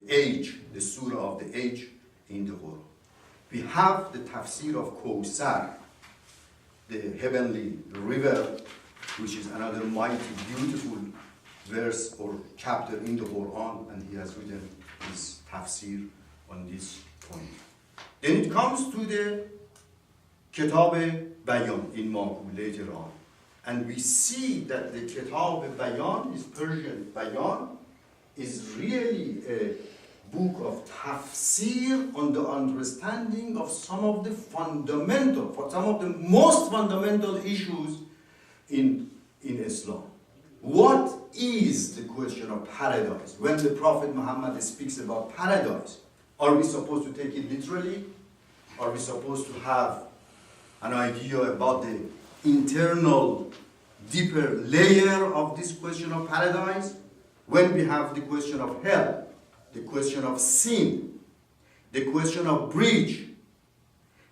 age, the surah of the age in the Quran. We have the tafsir of Kawthar, the heavenly river, which is another mighty, beautiful verse or chapter in the Quran, and he has written his tafsir on this point. Then it comes to the Kitab Bayan in Maku later on. And we see that the Kitab Bayan is Persian. Bayan is really a book of tafsir on the understanding of some of the most fundamental issues in Islam. What is the question of paradise? When the Prophet Muhammad speaks about paradise, are we supposed to take it literally? Are we supposed to have an idea about the internal, deeper layer of this question of paradise? When we have the question of hell, the question of sin, the question of bridge,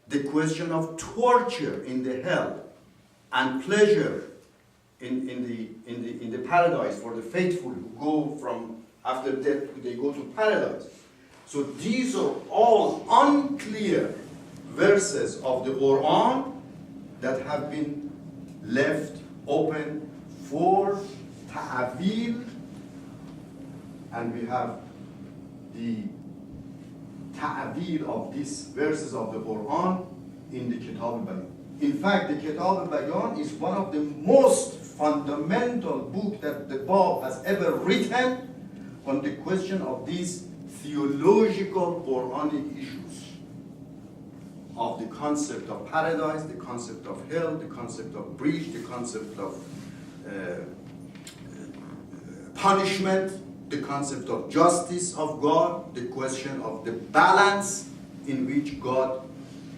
the question of torture in the hell, and pleasure in the paradise for the faithful who go from after death, they go to paradise. So these are all unclear verses of the Quran that have been left open for ta'wil, and we have the ta'wil of these verses of the Quran in the Kitab al-Bayan. In fact, the Kitab al-Bayan is one of the most fundamental books that the Bab has ever written on the question of these theological Quranic issues of the concept of paradise, the concept of hell, the concept of bridge, the concept of punishment, the concept of justice of God, the question of the balance in which God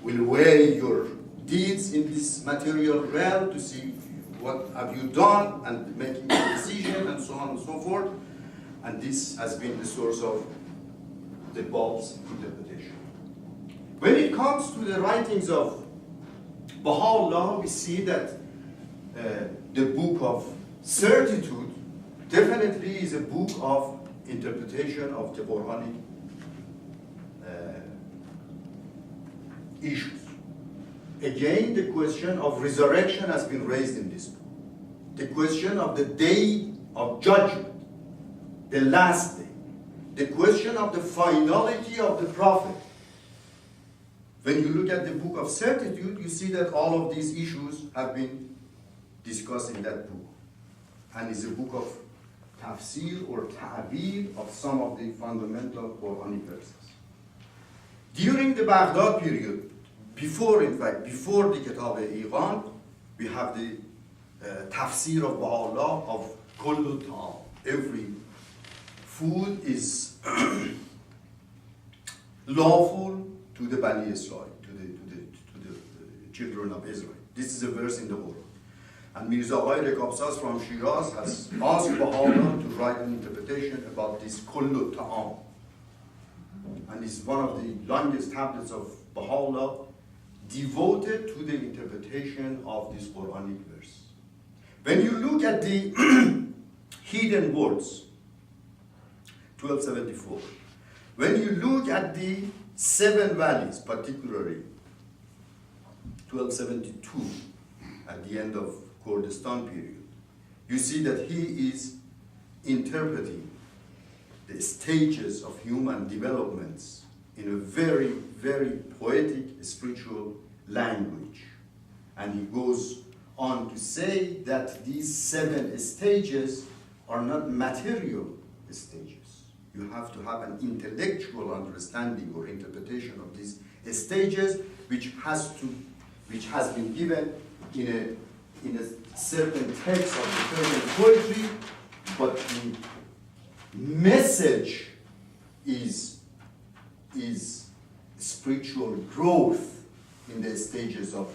will weigh your deeds in this material realm to see what have you done and making a decision and so on and so forth. And this has been the source of the Bab's interpretation. When it comes to the writings of Baha'u'llah, we see that the book of certitude definitely is a book of interpretation of the Quranic issues. Again, the question of resurrection has been raised in this book. The question of the day of judgment, the last day. The question of the finality of the prophet. When you look at the book of certitude, you see that all of these issues have been discussed in that book. And it's a book of tafsir or ta'wil of some of the fundamental Quranic verses. During the Baghdad period, before the Kitab-e-Iqan, we have the tafsir of Baha'u'llah of kullu ta'am. Every food is lawful to the Bani Israel, to the children of Israel. This is a verse in the Quran. And Mirza Ghair Qabsas from Shiraz has asked Baha'u'llah to write an interpretation about this kullu ta'am. And it's one of the longest tablets of Baha'u'llah devoted to the interpretation of this Quranic verse. When you look at the hidden words, 1274, when you look at the 7 valleys, particularly 1272, at the end of Kurdistan period, you see that he is interpreting the stages of human developments in a very, very poetic, spiritual language. And he goes on to say that these 7 stages are not material stages. You have to have an intellectual understanding or interpretation of these stages, which has been given in a certain text of the Persian poetry, but the message is spiritual growth in the stages of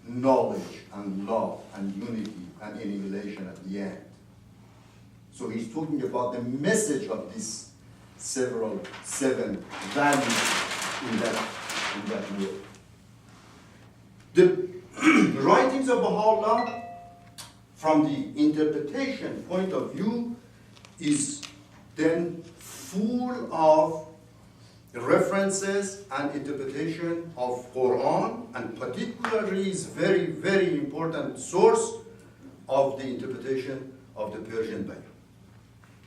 knowledge and love and unity and annihilation at the end. So he's talking about the message of these 7 values in that word. The writings of Baha'u'llah, from the interpretation point of view, is then full of references and interpretation of Quran, and particularly is very, very important source of the interpretation of the Persian Bayan.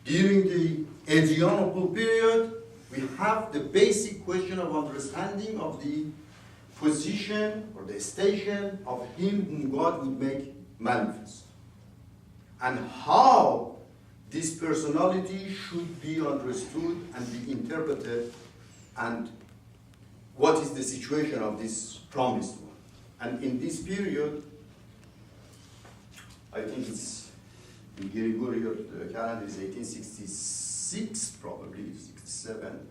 During the Adrianople period, we have the basic question of understanding of the position or the station of him whom God would make manifest, and how this personality should be understood and be interpreted, and what is the situation of this promised one. And in this period, I think it's in Gregorian calendar is 1866, probably 67.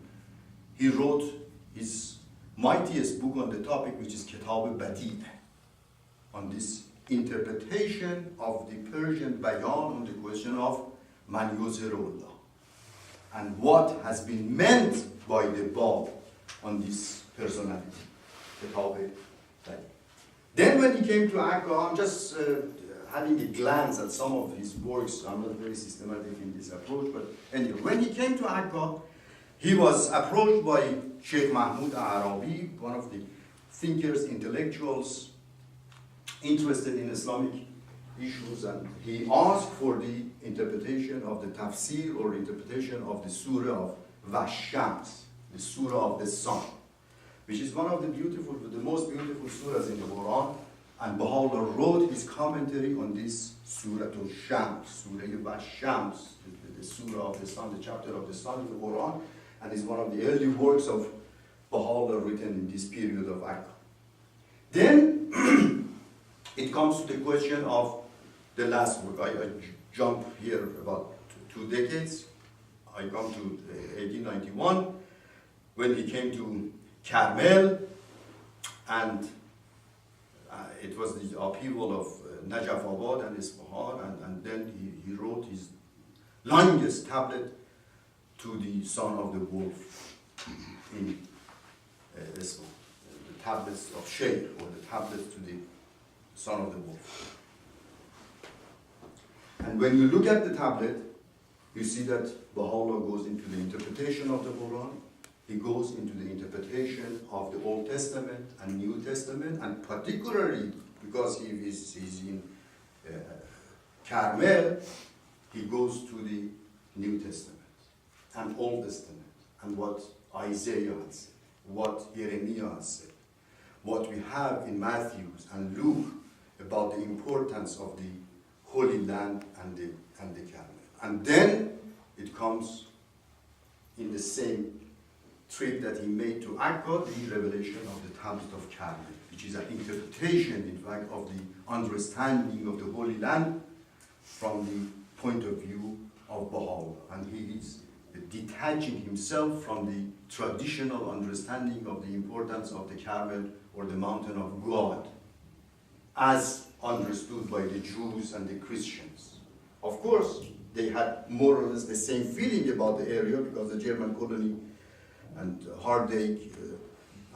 He wrote his mightiest book on the topic, which is Kitab Badi', on this interpretation of the Persian Bayan on the question of Man Yuzirullah, and what has been meant by the Bab on this personality, Kitab Badi'. Then when he came to Akka, I'm just having a glance at some of his works. I'm not very systematic in this approach, but anyway, when he came to Akka, he was approached by Sheikh Mahmud Arabi, one of the thinkers, intellectuals interested in Islamic issues, and he asked for the interpretation of the tafsir, or interpretation of the surah of Vashams, the surah of the sun, which is one of the most beautiful surahs in the Quran. And Baha'u'llah wrote his commentary on this surah to Shams, surah Vashams, the surah of the sun, the chapter of the sun in the Quran, and is one of the early works of Baha'u'llah written in this period of Akka. Then it comes to the question of the last work. I jump here about 2 decades. I come to 1891, when he came to Carmel, and it was the upheaval of Najaf Abad and Isfahan, and then he wrote his longest tablet to the son of the wolf in Isfahan, the tablets of Shaykh, or the tablets to the son of the wolf. And when you look at the tablet, you see that Baha'u'llah goes into the interpretation of the Quran. He goes into the interpretation of the Old Testament and New Testament, and particularly because he's in Carmel, he goes to the New Testament and Old Testament, and what Isaiah has said, what Jeremiah has said, what we have in Matthew and Luke about the importance of the Holy Land and the Carmel. And then it comes in the same trip that he made to Akka, the revelation of the Tablet of Carmel, which is an interpretation, in fact, of the understanding of the Holy Land from the point of view of Baha'u'llah. And he is detaching himself from the traditional understanding of the importance of the Carmel, or the mountain of God, as understood by the Jews and the Christians. Of course, they had more or less the same feeling about the area, because the German colony and Hardake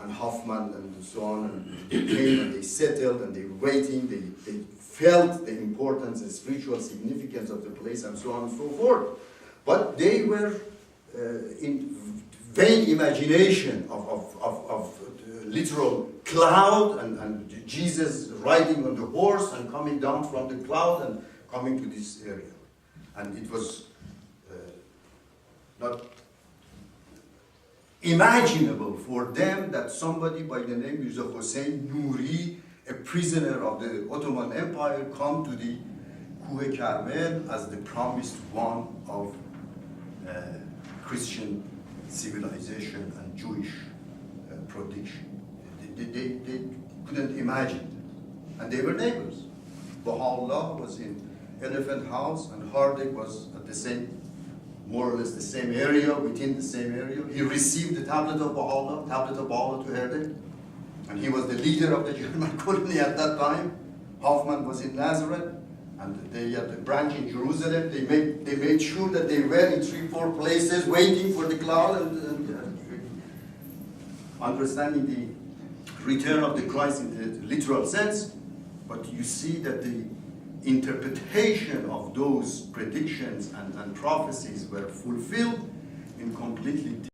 and Hoffman and so on, and they came and they settled and they were waiting, they felt the importance and spiritual significance of the place and so on and so forth. But they were in vain imagination of literal cloud and Jesus riding on the horse and coming down from the cloud and coming to this area. And it was not imaginable for them that somebody by the name Mirza Hossein Nouri, a prisoner of the Ottoman Empire, come to the Kuh Carmel as the promised one of Christian civilization and Jewish prediction. They couldn't imagine that. And they were neighbors. Baha'u'llah was in Elephant House, and Hardek was at the same, more or less the same area, within the same area. He received the tablet of Baha'u'llah to Hardek, and he was the leader of the German colony at that time. Hoffman was in Nazareth, and they had a branch in Jerusalem. They made sure that they were in 3-4 places waiting for the cloud and understanding the return of the Christ in the literal sense. But you see that the interpretation of those predictions and prophecies were fulfilled, in completely